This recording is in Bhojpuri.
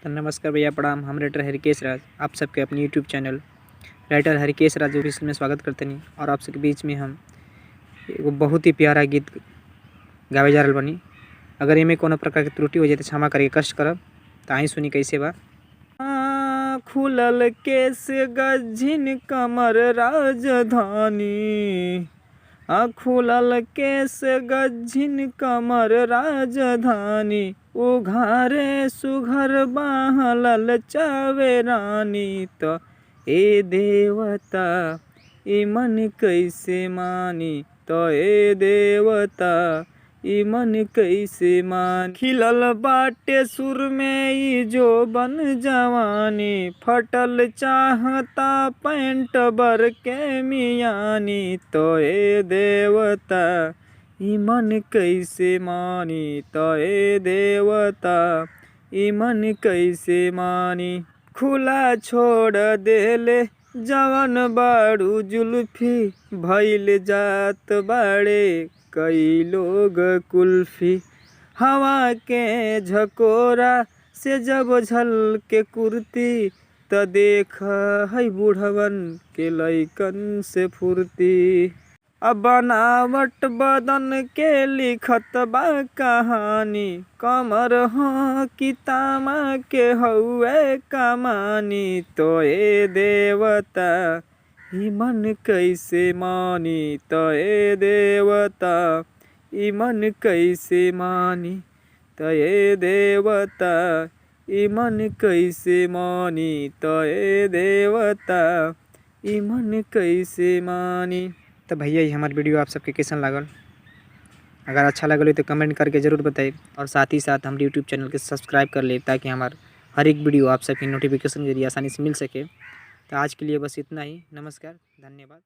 तो नमस्कार भैया, प्रणाम। हम राइटर हरिकेश राज आप सबके अपने यूट्यूब चैनल राइटर हरिकेश राज ऑफिशियल में स्वागत करते हैं। और आप सबके बीच में हम एगो बहुत ही प्यारा गीत गावे जा रहा बनी। अगर इमें कोनो प्रकार की त्रुटि हो जाए तो क्षमा करके कष्ट करब। तो आई सुनी कैसे बा। खुलल केस गझिन कमर राजधानी, खुलल केस गझिन कमर राजधानी, उघारे सुघर बाहलल चावे रानी। तो ए देवता ई मन कैसे मानी, तो ए देवता ई मन कैसे मान। खिलल बाटे सुर में ई जो बन जवानी, फटल चाहता पैंट बर के मियानी। तो ए देवता ई मन कैसे मानी, तो ए देवता ई मन कैसे मानी। खुला छोड़ देले जवन बाड़ू जुल्फी, भइल जात बाड़े कई लोग कुल्फी। हवा के झकोरा से जब झल के कुर्ती, त देख है बूढ़वन के लइकन से फुर्ती। अब बनावट बदन के लिखत बा कहानी, कमर हो कि तामा के हउए कमानी। तो ए देवता ई मन कैसे मानी, तो ए देवता ई मन कैसे मानी। तो ए देवता ई मन कैसे मानी, तो ए देवता ई मन कैसे मानी। तो भैया ये हमारा वीडियो आप सबके कैसन लागल। अगर अच्छा लगल तो कमेंट करके ज़रूर बताइए। और साथ ही साथ हम यूट्यूब चैनल के सब्सक्राइब कर ले, ताकि हमारा हर एक वीडियो आप सबकी नोटिफिकेशन के जरिए आसानी से मिल सके। तो आज के लिए बस इतना ही। नमस्कार, धन्यवाद।